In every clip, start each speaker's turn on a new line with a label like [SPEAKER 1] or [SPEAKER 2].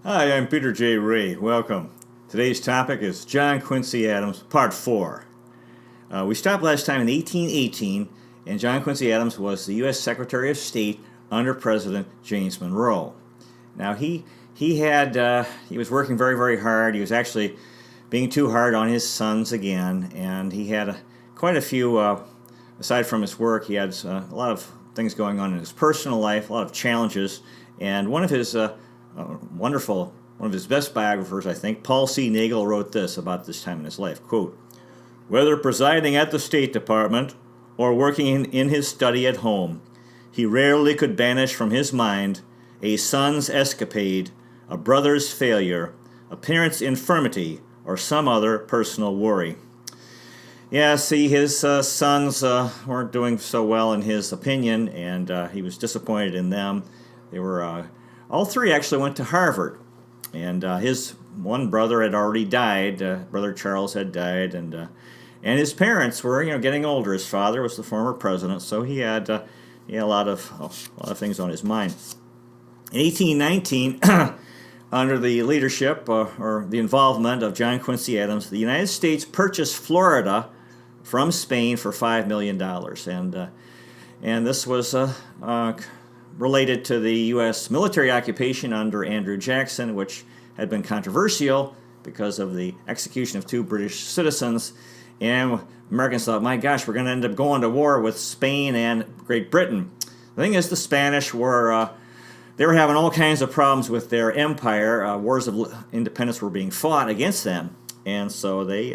[SPEAKER 1] Hi, I'm Peter J. Ray. Welcome. Today's topic is John Quincy Adams, Part 4. We stopped last time in 1818, and John Quincy Adams was the U.S. Secretary of State under President James Monroe. Now, he was working very, very hard. He was actually being too hard on his sons again, and he had quite a few, aside from his work, he had a lot of things going on in his personal life, a lot of challenges, and one of his one of his best biographers, I think, Paul C. Nagel, wrote this about this time in his life, quote, "Whether presiding at the State Department or working in his study at home, he rarely could banish from his mind a son's escapade, a brother's failure, a parent's infirmity, or some other personal worry." Yeah, see, his sons weren't doing so well in his opinion, and he was disappointed in them. They were all three actually went to Harvard, and his one brother had already died. Brother Charles had died, and his parents were getting older. His father was the former president, so he had a lot of things on his mind. In 1819, under the leadership or the involvement of John Quincy Adams, the United States purchased Florida from Spain for $5 million, and this was related to the U.S. military occupation under Andrew Jackson, which had been controversial because of the execution of 2 British citizens. And Americans thought, my gosh, we're going to end up going to war with Spain and Great Britain. The thing is, the Spanish were they were having all kinds of problems with their empire. Wars of independence were being fought against them, and so they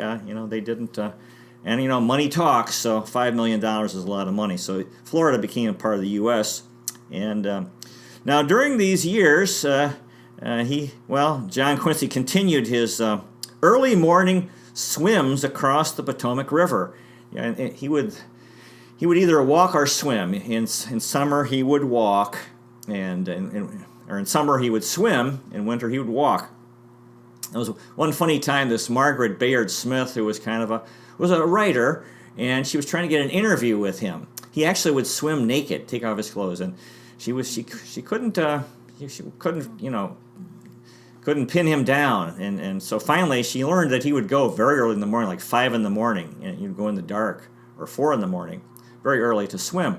[SPEAKER 1] didn't. And money talks, so $5 million is a lot of money. So Florida became a part of the U.S. And now during these years, John Quincy continued his early morning swims across the Potomac River. And he would either walk or swim. In summer he would walk, or in summer he would swim. In winter he would walk. There was one funny time. This Margaret Bayard Smith, who was was a writer, and she was trying to get an interview with him. He actually would swim naked, take off his clothes, and she couldn't couldn't pin him down, and so finally she learned that he would go very early in the morning, like 5 in the morning, and he'd go in the dark, or 4 in the morning, very early to swim.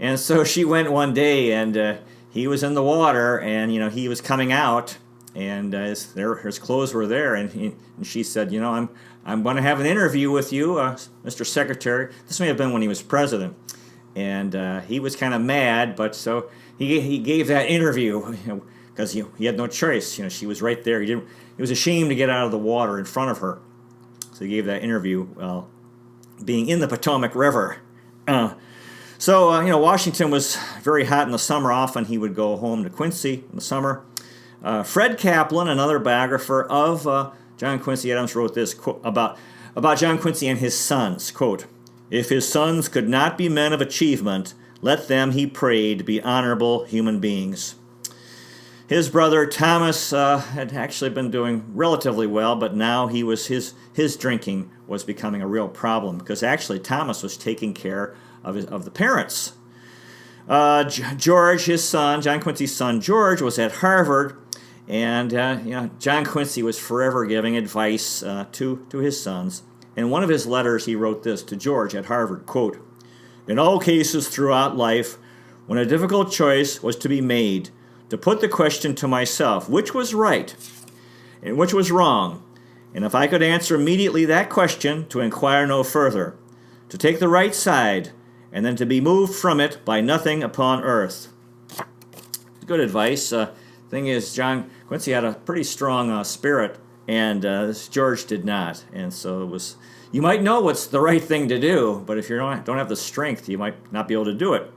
[SPEAKER 1] And so she went one day, and he was in the water, and he was coming out, and his clothes were there, and she said, I'm going to have an interview with you, Mr. Secretary. This may have been when he was president. And he was kind of mad, but so he gave that interview because he had no choice. She was right there. He was ashamed to get out of the water in front of her, so he gave that interview while being in the Potomac River. Washington was very hot in the summer. Often he would go home to Quincy in the summer. Fred Kaplan, another biographer of John Quincy Adams, wrote this quote, about John Quincy and his sons, quote, "If his sons could not be men of achievement, let them, he prayed, be honorable human beings." His brother Thomas had actually been doing relatively well, but now his drinking was becoming a real problem because actually Thomas was taking care of the parents. George, his son, John Quincy's son George, was at Harvard. And John Quincy was forever giving advice to his sons. In one of his letters, he wrote this to George at Harvard, quote, "In all cases throughout life, when a difficult choice was to be made, to put the question to myself, which was right and which was wrong, and if I could answer immediately that question, to inquire no further, to take the right side, and then to be moved from it by nothing upon earth." Good advice. Thing is, John Quincy had a pretty strong spirit, and George did not. And so it was. You might know what's the right thing to do, but if you don't have the strength, you might not be able to do it.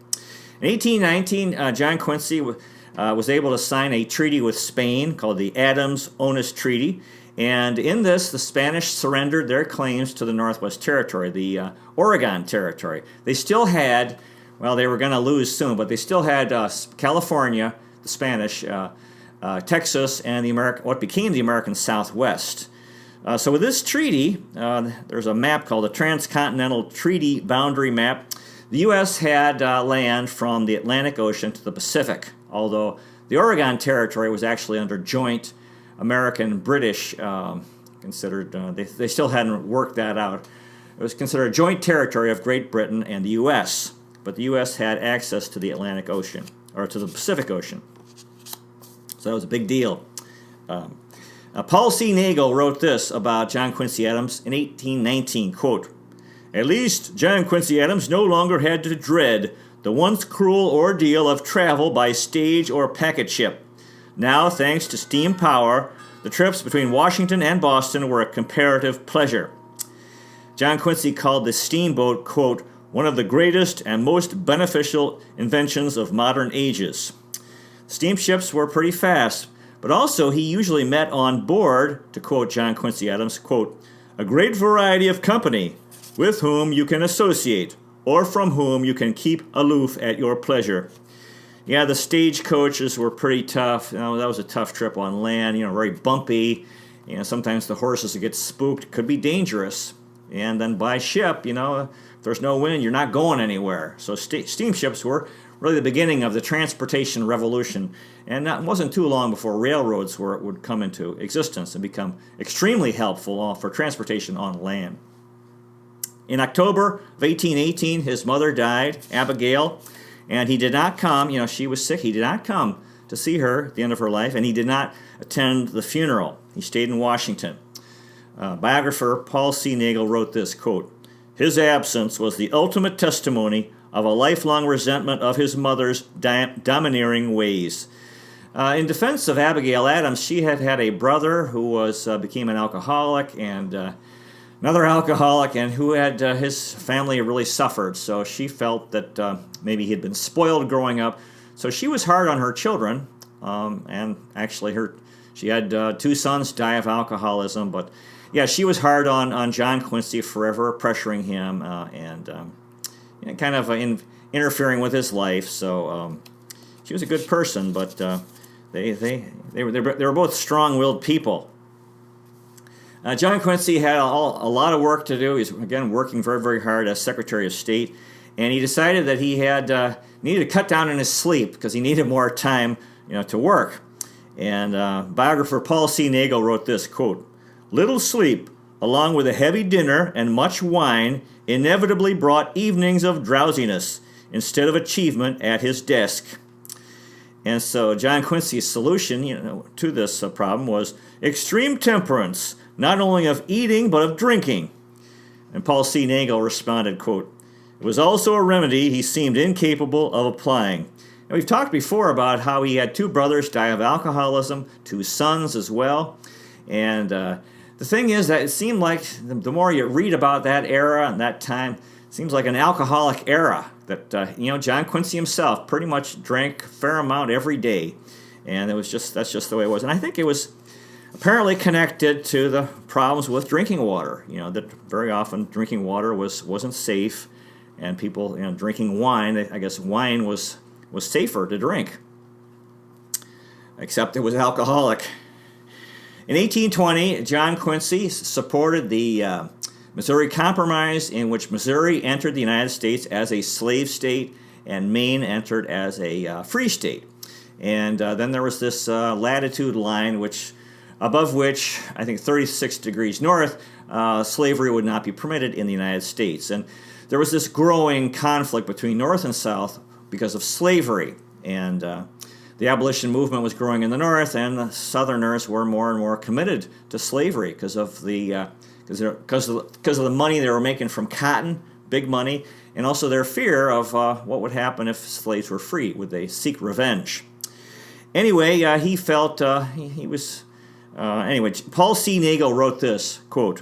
[SPEAKER 1] In 1819, John Quincy was able to sign a treaty with Spain called the Adams-Onis Treaty, and in this, the Spanish surrendered their claims to the Northwest Territory, the Oregon Territory. They still had, they were going to lose soon, but they still had California, the Spanish, Texas, and what became the American Southwest. So with this treaty, there's a map called the Transcontinental Treaty Boundary Map. The U.S. had land from the Atlantic Ocean to the Pacific, although The Oregon Territory was actually under joint American-British, considered, they still hadn't worked that out. It was considered a joint territory of Great Britain and the U.S., but the U.S. had access to the Atlantic Ocean, or to the Pacific Ocean. So that was a big deal. Paul C. Nagel wrote this about John Quincy Adams in 1819, quote, "At least John Quincy Adams no longer had to dread the once cruel ordeal of travel by stage or packet ship. Now, thanks to steam power, the trips between Washington and Boston were a comparative pleasure." John Quincy called the steamboat, quote, "one of the greatest and most beneficial inventions of modern ages." Steamships were pretty fast, but also he usually met on board, to quote John Quincy Adams, quote, "a great variety of company with whom you can associate, or from whom you can keep aloof at your pleasure." Yeah, the stagecoaches were pretty tough. That was a tough trip on land, very bumpy. Sometimes the horses would get spooked. Could be dangerous. And then by ship, if there's no wind, you're not going anywhere. So steamships were really the beginning of the transportation revolution. And it wasn't too long before railroads would come into existence and become extremely helpful for transportation on land. In October of 1818, his mother died, Abigail, and he did not come. She was sick. He did not come to see her at the end of her life, and he did not attend the funeral. He stayed in Washington. Biographer Paul C. Nagel wrote this, quote, "His absence was the ultimate testimony of a lifelong resentment of his mother's domineering ways." In defense of Abigail Adams, she had had a brother who became an alcoholic, and another alcoholic, and who had his family really suffered. So she felt that maybe he had been spoiled growing up. So she was hard on her children, and actually she had 2 sons die of alcoholism. But yeah, she was hard on John Quincy, forever pressuring him and kind of interfering with his life. So she was a good person, but they were both strong-willed people. John Quincy had a lot of work to do. He's, again, working very, very hard as Secretary of State, and he decided that he had needed to cut down on his sleep because he needed more time, to work. And biographer Paul C. Nagel wrote this, quote, "Little sleep, along with a heavy dinner and much wine, inevitably brought evenings of drowsiness instead of achievement at his desk." And so John Quincy's solution, to this problem was extreme temperance, not only of eating, but of drinking. And Paul C. Nagel responded, quote, "It was also a remedy he seemed incapable of applying." And we've talked before about how he had 2 brothers die of alcoholism, 2 sons as well. And the thing is that it seemed like the more you read about that era and that time, it seems like an alcoholic era that, John Quincy himself pretty much drank a fair amount every day. And that's just the way it was. And I think it was apparently connected to the problems with drinking water. That very often drinking water wasn't safe, and people, drinking wine. I guess wine was safer to drink, except it was alcoholic. In 1820, John Quincy supported the Missouri Compromise, in which Missouri entered the United States as a slave state and Maine entered as a free state. And then there was this latitude line, above which, I think 36 degrees north, slavery would not be permitted in the United States. And there was this growing conflict between North and South because of slavery. And the abolition movement was growing in the North, and the Southerners were more and more committed to slavery because of the money they were making from cotton, big money, and also their fear of what would happen if slaves were free. Would they seek revenge? Anyway, he felt he was... Anyway, Paul C. Nagel wrote this, quote,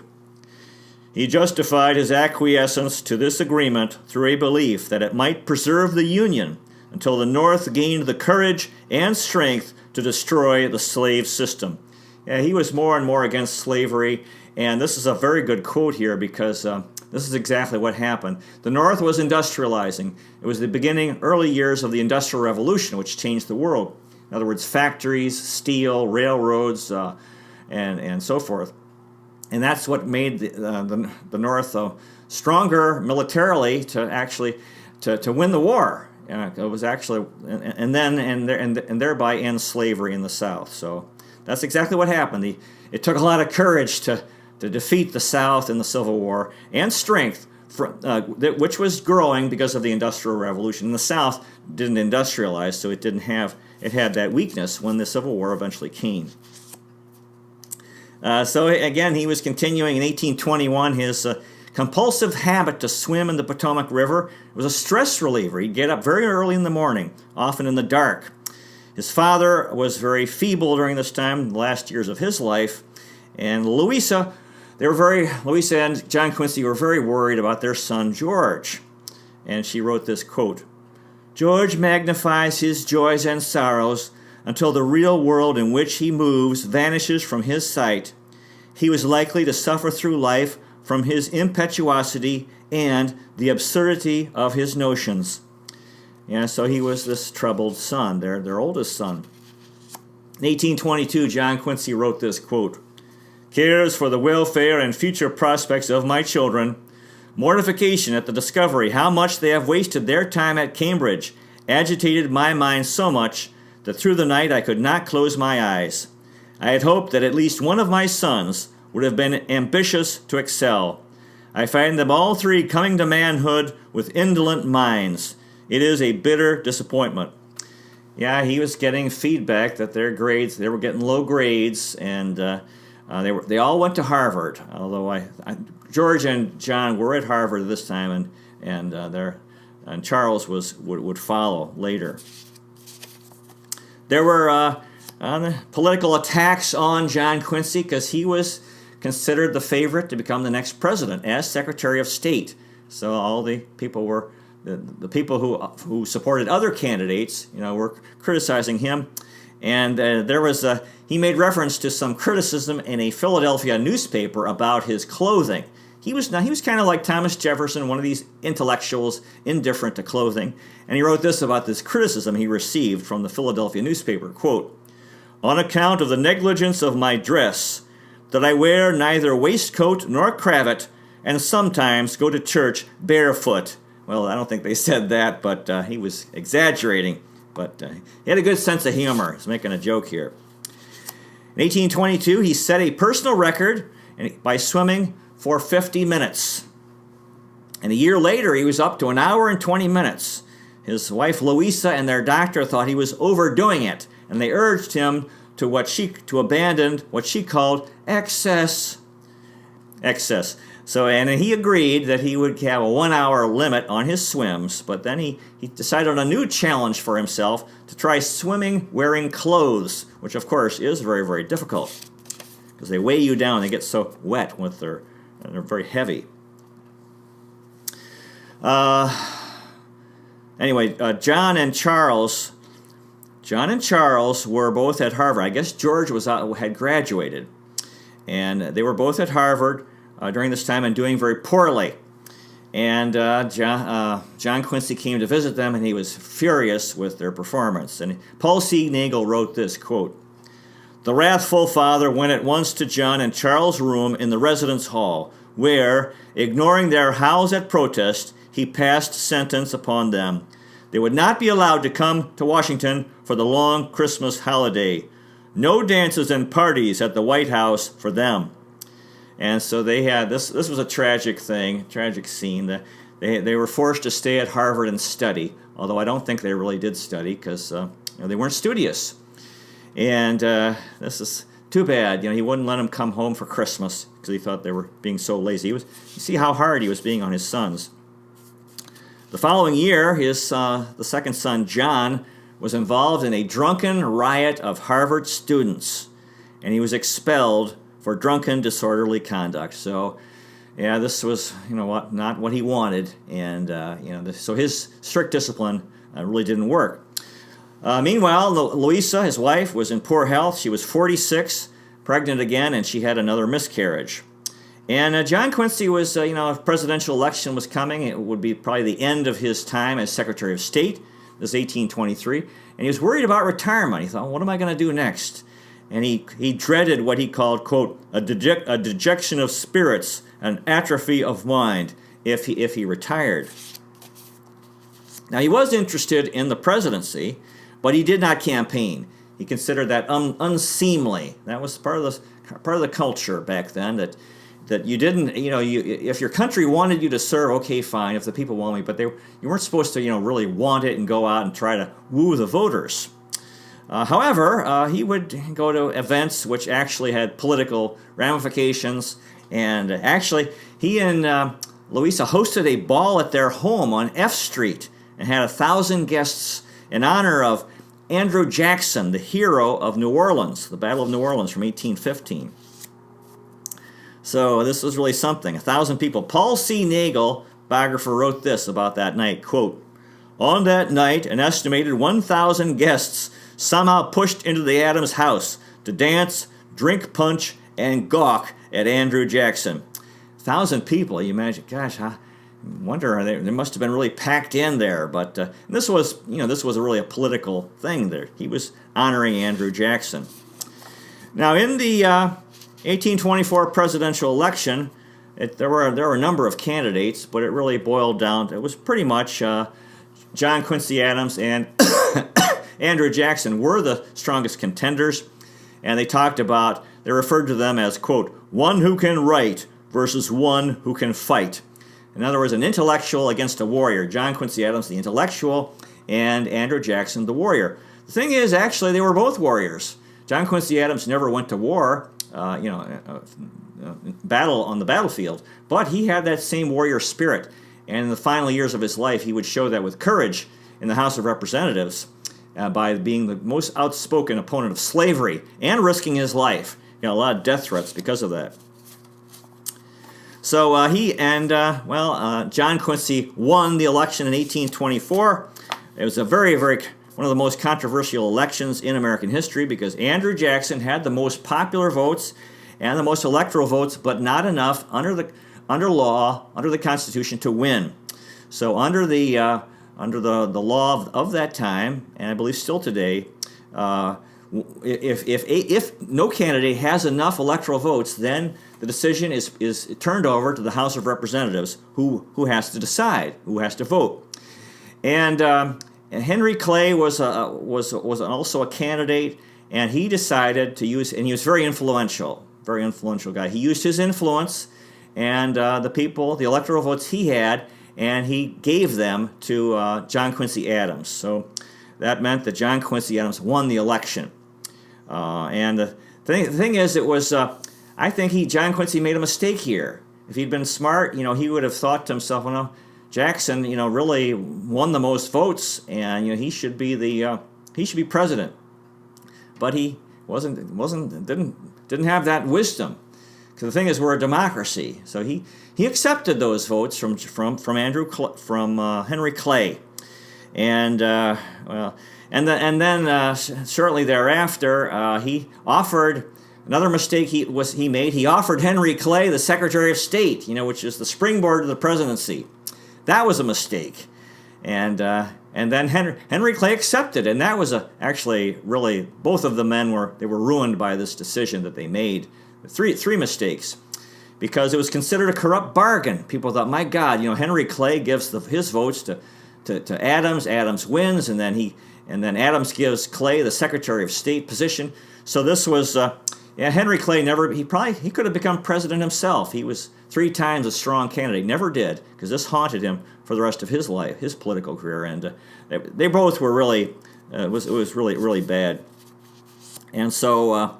[SPEAKER 1] "He justified his acquiescence to this agreement through a belief that it might preserve the Union until the North gained the courage and strength to destroy the slave system." Yeah, he was more and more against slavery, and this is a very good quote here because this is exactly what happened. The North was industrializing. It was the early years of the Industrial Revolution, which changed the world. In other words, factories, steel, railroads, and so forth. And that's what made the North stronger militarily to win the war. It was actually, and thereby end slavery in the South. So that's exactly what happened. It took a lot of courage to defeat the South in the Civil War, and strength, which was growing because of the Industrial Revolution. And the South didn't industrialize, so it had that weakness when the Civil War eventually came. So again, he was continuing in 1821 his compulsive habit to swim in the Potomac River. It was a stress reliever. He'd get up very early in the morning, often in the dark. His father was very feeble during this time, the last years of his life, and Louisa and John Quincy were very worried about their son George. And she wrote this quote, "George magnifies his joys and sorrows until the real world in which he moves vanishes from his sight. He was likely to suffer through life from his impetuosity and the absurdity of his notions." Yeah, so he was this troubled son, their oldest son. In 1822, John Quincy wrote this quote, "Cares for the welfare and future prospects of my children, mortification at the discovery how much they have wasted their time at Cambridge, agitated my mind so much that through the night I could not close my eyes. I had hoped that at least one of my sons would have been ambitious to excel. I find them all three coming to manhood with indolent minds. It is a bitter disappointment." Yeah, he was getting feedback that their grades, they were getting low grades, and they all went to Harvard. Although George and John were at Harvard at this time, and Charles would follow later. There were political attacks on John Quincy because he was considered the favorite to become the next president as Secretary of State. So all the people were the people who supported other candidates, were criticizing him, and he made reference to some criticism in a Philadelphia newspaper about his clothing. He was kind of like Thomas Jefferson, one of these intellectuals, indifferent to clothing, and he wrote this about this criticism he received from the Philadelphia newspaper, quote, "On account of the negligence of my dress, that I wear neither waistcoat nor cravat, and sometimes go to church barefoot." Well, I don't think they said that, but he was exaggerating. But he had a good sense of humor. He's making a joke here. In 1822, he set a personal record by swimming for 50 minutes. And a year later, he was up to an hour and 20 minutes. His wife, Louisa, and their doctor thought he was overdoing it, and they urged him to abandon what she called excess. So, and he agreed that he would have a 1 hour limit on his swims, but then he decided on a new challenge for himself to try swimming wearing clothes, which of course is very, very difficult because they weigh you down. They get so wet and they're very heavy. Anyway, John and Charles were both at Harvard. I guess George had graduated, and they were both at Harvard during this time and doing very poorly. And John Quincy came to visit them, and he was furious with their performance. And Paul C. Nagel wrote this, quote, "The wrathful father went at once to John and Charles' room in the residence hall, where, ignoring their howls at protest, he passed sentence upon them. They would not be allowed to come to Washington for the long Christmas holiday. No dances and parties at the White House for them." And so they had this was a tragic scene. They were forced to stay at Harvard and study, although I don't think they really did study because they weren't studious. And this is too bad. He wouldn't let them come home for Christmas because he thought they were being so lazy. You see how hard he was being on his sons. The following year, the second son, John, was involved in a drunken riot of Harvard students, and he was expelled for drunken, disorderly conduct. So, yeah, this was, not what he wanted, and so his strict discipline really didn't work. Meanwhile, Louisa, his wife, was in poor health. She was 46, pregnant again, and she had another miscarriage. And John Quincy was, a presidential election was coming. It would be probably the end of his time as Secretary of State. This is 1823, and he was worried about retirement. He thought, what am I going to do next? And he dreaded what he called, quote, a dejection of spirits, an atrophy of mind, if he retired. Now, he was interested in the presidency, but he did not campaign. He considered that unseemly. That was part of the culture back then, that you didn't, if your country wanted you to serve, okay, fine, if the people want me, but you weren't supposed to, really want it and go out and try to woo the voters. However, he would go to events which actually had political ramifications, and actually, he and Louisa hosted a ball at their home on F Street and had 1,000 guests in honor of Andrew Jackson, the hero of New Orleans, the Battle of New Orleans from 1815. So this was really something. 1,000 people. Paul C. Nagel, biographer, wrote this about that night, quote, "On that night, an estimated 1,000 guests somehow pushed into the Adams house to dance, drink punch, and gawk at Andrew Jackson." 1,000 people, you imagine, gosh, I wonder, they must have been really packed in there. But this was really a political thing there. He was honoring Andrew Jackson. Now, in the 1824 presidential election, there were a number of candidates, but it really boiled down. It was pretty much John Quincy Adams and Andrew Jackson were the strongest contenders, and they referred to them as, quote, "one who can write versus one who can fight." In other words, an intellectual against a warrior. John Quincy Adams, the intellectual, and Andrew Jackson, the warrior. The thing is, actually, they were both warriors. John Quincy Adams never went to war, battle on the battlefield, but he had that same warrior spirit. And in the final years of his life, he would show that with courage in the House of Representatives by being the most outspoken opponent of slavery and risking his life. A lot of death threats because of that. So John Quincy won the election in 1824. It was a one of the most controversial elections in American history because Andrew Jackson had the most popular votes and the most electoral votes, but not enough under the Constitution to win. So under the law of that time, and I believe still today, if no candidate has enough electoral votes, then the decision is turned over to the House of Representatives, who has to decide, who has to vote. And Henry Clay was also a candidate, and he decided to use, and he was very influential guy. He used his influence and the electoral votes he had, and he gave them to John Quincy Adams. So that meant that John Quincy Adams won the election. And the thing is, it was, I think John Quincy made a mistake here. If he'd been smart, he would have thought to himself, well, no, Jackson, really won the most votes, and he should be president. But he didn't have that wisdom. Because the thing is, we're a democracy. So he accepted those votes from Henry Clay, and then shortly thereafter, he offered another mistake he made. He offered Henry Clay the Secretary of State, which is the springboard to the presidency. That was a mistake, and then Henry Clay accepted, and that was actually really both of the men were ruined by this decision that they made. Three mistakes, because it was considered a corrupt bargain. People thought, my God, Henry Clay gives his votes to Adams. Adams wins, and then Adams gives Clay the Secretary of State position. So this was Henry Clay he could have become president himself. He was 3 times a strong candidate. Never did, because this haunted him for the rest of his life, his political career, and they both were really it was really, really bad. And so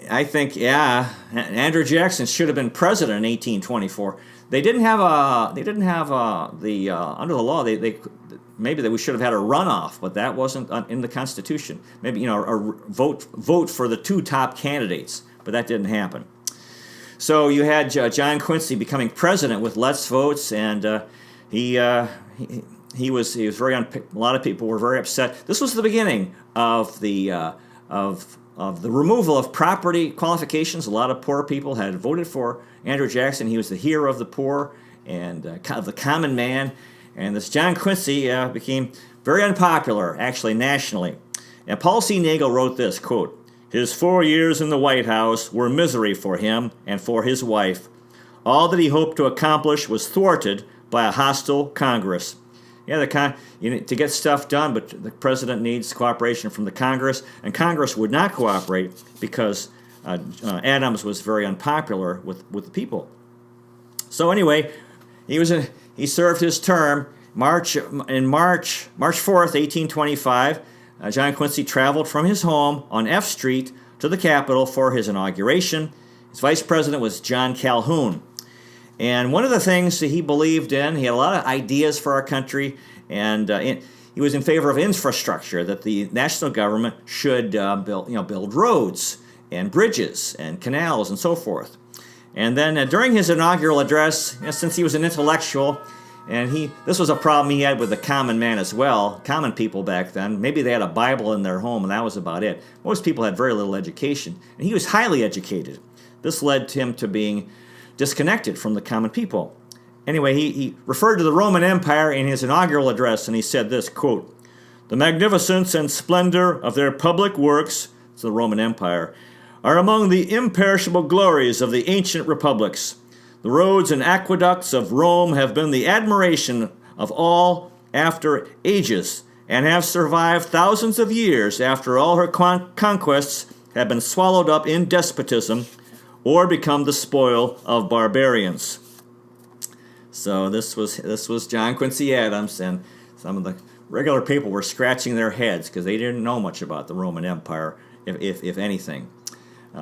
[SPEAKER 1] I think, Andrew Jackson should have been president in 1824. They didn't have under the law, maybe we should have had a runoff, but that wasn't in the Constitution. Maybe, a vote for the 2 top candidates, but that didn't happen. So you had John Quincy becoming president with less votes, and he was very a lot of people were very upset. This was the beginning of the removal of property qualifications. A lot of poor people had voted for Andrew Jackson. He was the hero of the poor and of the common man. And this John Quincy became very unpopular, actually, nationally. And Paul C. Nagel wrote this, quote, "His 4 years in the White House were misery for him and for his wife. All that he hoped to accomplish was thwarted by a hostile Congress. to get stuff done, but the president needs cooperation from the Congress, and Congress would not cooperate because Adams was very unpopular with the people. So anyway, he served his term. March 4th, 1825, John Quincy traveled from his home on F Street to the Capitol for his inauguration. His vice president was John Calhoun. And one of the things that he believed in, he had a lot of ideas for our country, and he was in favor of infrastructure, that the national government should build roads and bridges and canals and so forth. And then during his inaugural address, since he was an intellectual, and this was a problem he had with the common man as well, common people back then. Maybe they had a Bible in their home, and that was about it. Most people had very little education, and he was highly educated. This led to him to being disconnected from the common people. Anyway, he referred to the Roman Empire in his inaugural address, and he said this, quote, "The magnificence and splendor of their public works," it's the Roman Empire, "are among the imperishable glories of the ancient republics. The roads and aqueducts of Rome have been the admiration of all after ages, and have survived thousands of years after all her conquests have been swallowed up in despotism or become the spoil of barbarians." So this was John Quincy Adams, and some of the regular people were scratching their heads because they didn't know much about the Roman Empire, if anything.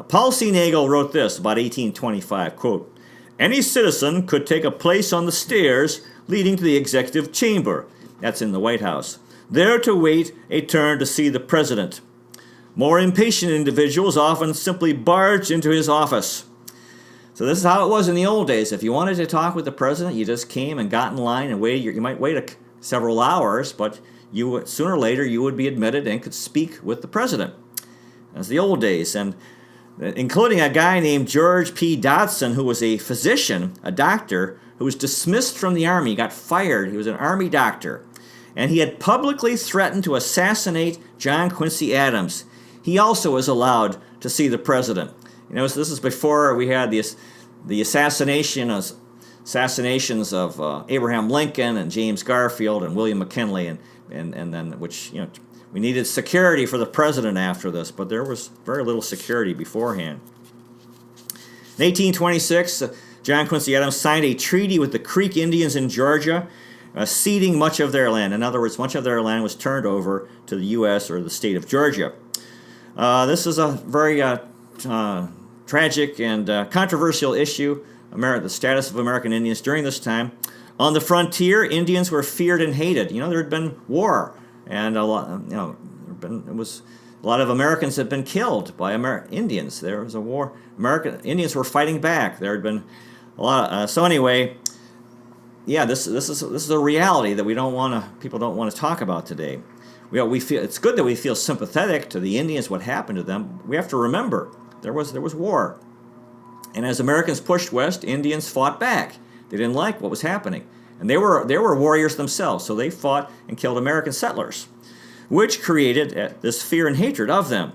[SPEAKER 1] Paul C. Nagel wrote this about 1825, quote, "Any citizen could take a place on the stairs leading to the executive chamber," that's in the White House, "there to wait a turn to see the president. More impatient individuals often simply barged into his office." So this is how it was in the old days. If you wanted to talk with the president, you just came and got in line and waited. You might wait several hours, but sooner or later you would be admitted and could speak with the president. That's the old days, and including a guy named George P. Dodson, who was a physician, a doctor, who was dismissed from the Army. He got fired. He was an Army doctor. And he had publicly threatened to assassinate John Quincy Adams. He also was allowed to see the president. This is before we had the assassinations of Abraham Lincoln and James Garfield and William McKinley, and then we needed security for the president after this, but there was very little security beforehand. In 1826, John Quincy Adams signed a treaty with the Creek Indians in Georgia, ceding much of their land. In other words, much of their land was turned over to the U.S. or the state of Georgia. This is a very tragic and controversial issue, the status of American Indians during this time. On the frontier, Indians were feared and hated. There had been war, and a lot of Americans had been killed by Indians. There was a war. Indians were fighting back. There had been a lot. So anyway, this is a reality that people don't want to talk about today. We feel it's good that we feel sympathetic to the Indians, what happened to them. We have to remember there was war, and as Americans pushed west, Indians fought back. They didn't like what was happening, and they were warriors themselves. So they fought and killed American settlers, which created this fear and hatred of them.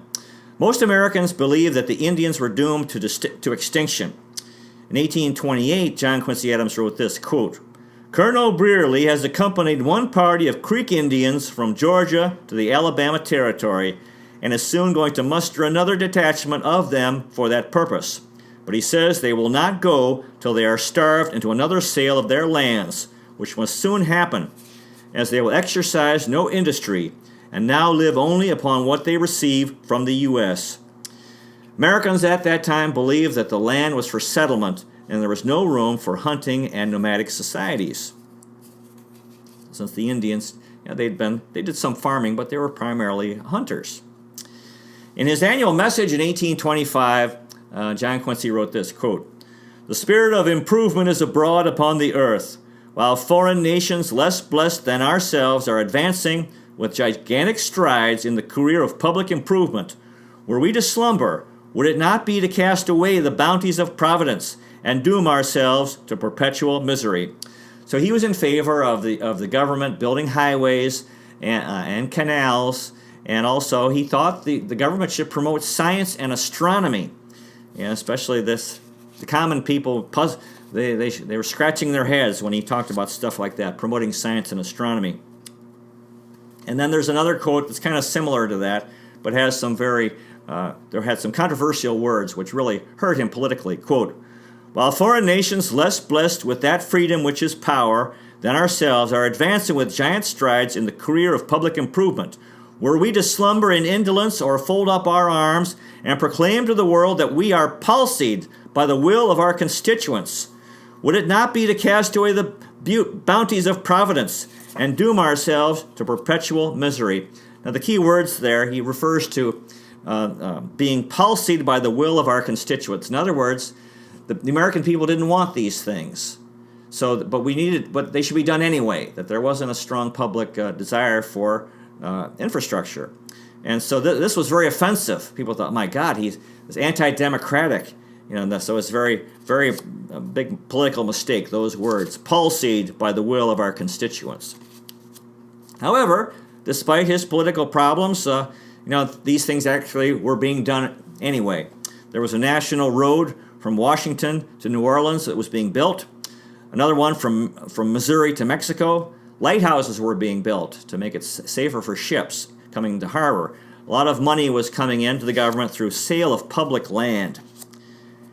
[SPEAKER 1] Most Americans believed that the Indians were doomed to extinction. In 1828, John Quincy Adams wrote this, quote, "Colonel Brearley has accompanied one party of Creek Indians from Georgia to the Alabama Territory, and is soon going to muster another detachment of them for that purpose. But he says they will not go till they are starved into another sale of their lands, which must soon happen, as they will exercise no industry, and now live only upon what they receive from the U.S. Americans at that time believed that the land was for settlement, and there was no room for hunting and nomadic societies. Since the Indians, they did some farming, but they were primarily hunters. In his annual message in 1825, John Quincy wrote this, quote, "The spirit of improvement is abroad upon the earth, while foreign nations less blessed than ourselves are advancing with gigantic strides in the career of public improvement. Were we to slumber, would it not be to cast away the bounties of Providence and doom ourselves to perpetual misery?" So he was in favor of the government building highways and canals, and also he thought the government should promote science and astronomy, especially the common people they were scratching their heads when he talked about stuff like that, promoting science and astronomy. And then there's another quote that's kind of similar to that, but has some there had some controversial words which really hurt him politically. Quote, "While foreign nations less blessed with that freedom which is power than ourselves are advancing with giant strides in the career of public improvement, were we to slumber in indolence or fold up our arms and proclaim to the world that we are palsied by the will of our constituents, would it not be to cast away the bounties of providence and doom ourselves to perpetual misery?" Now the key words there, he refers to being palsied by the will of our constituents. In other words, the American people didn't want these things. So, but they should be done anyway, that there wasn't a strong public desire for infrastructure. And so this was very offensive. People thought, my God, he's anti-democratic. So it's very, very big political mistake, those words, palsied by the will of our constituents. However, despite his political problems, these things actually were being done anyway. There was a national road from Washington to New Orleans that was being built. Another one from Missouri to Mexico. Lighthouses were being built to make it safer for ships coming to harbor. A lot of money was coming into the government through sale of public land.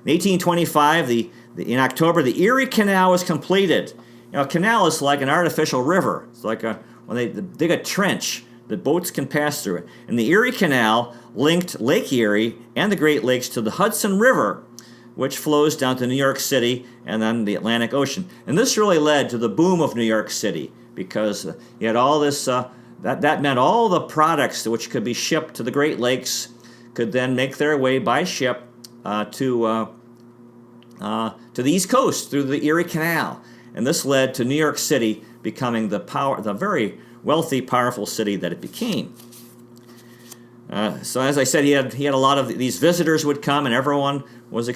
[SPEAKER 1] In 1825, in October, the Erie Canal was completed. A canal is like an artificial river. It's like when they dig a trench, the boats can pass through it. And the Erie Canal linked Lake Erie and the Great Lakes to the Hudson River, which flows down to New York City and then the Atlantic Ocean. And this really led to the boom of New York City, because you had all this, that meant all the products which could be shipped to the Great Lakes could then make their way by ship to the East Coast through the Erie Canal. And this led to New York City becoming the very wealthy, powerful city that it became. So as I said, he had a lot of these visitors would come, and everyone was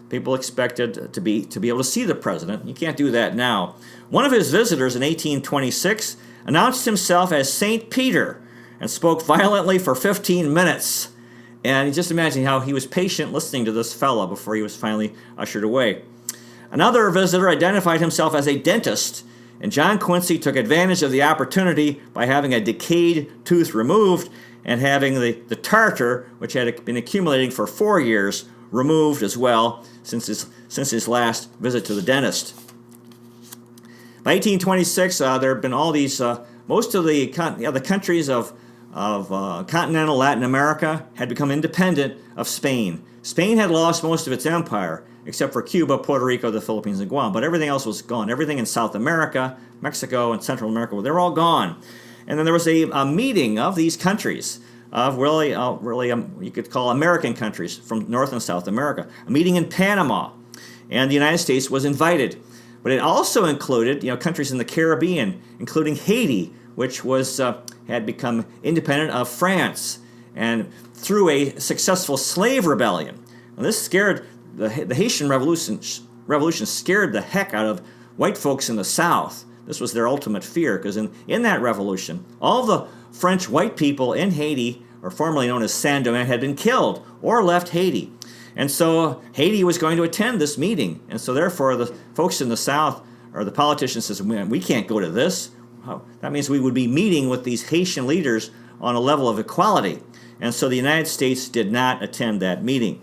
[SPEAKER 1] people expected to be able to see the president. You can't do that now. One of his visitors in 1826 announced himself as St. Peter and spoke violently for 15 minutes. And just imagine how he was patient listening to this fellow before he was finally ushered away. Another visitor identified himself as a dentist, and John Quincy took advantage of the opportunity by having a decayed tooth removed and having the tartar, which had been accumulating for 4 years, removed as well since his last visit to the dentist. By 1826, there had been all these, most of the countries of continental Latin America had become independent of Spain. Spain had lost most of its empire, except for Cuba, Puerto Rico, the Philippines, and Guam. But everything else was gone. Everything in South America, Mexico, and Central America, they were all gone. And then there was a meeting of these countries, of really you could call American countries from North and South America, a meeting in Panama. And the United States was invited. But it also included countries in the Caribbean, including Haiti, which had become independent of France, and through a successful slave rebellion. Now, this scared the Haitian Revolution scared the heck out of white folks in the South. This was their ultimate fear, because in that revolution, all the French white people in Haiti, or formerly known as Saint-Domingue, had been killed or left Haiti. And so Haiti was going to attend this meeting. And so therefore the folks in the South, or the politicians, says, we can't go to this. That means we would be meeting with these Haitian leaders on a level of equality. And so the United States did not attend that meeting.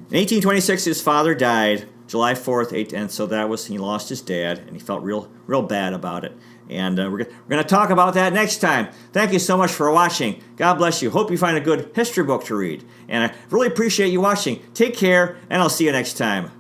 [SPEAKER 1] In 1826, his father died, July 4th, and so he lost his dad, and he felt real bad about it. And we're going to talk about that next time. Thank you so much for watching. God bless you. Hope you find a good history book to read. And I really appreciate you watching. Take care, and I'll see you next time.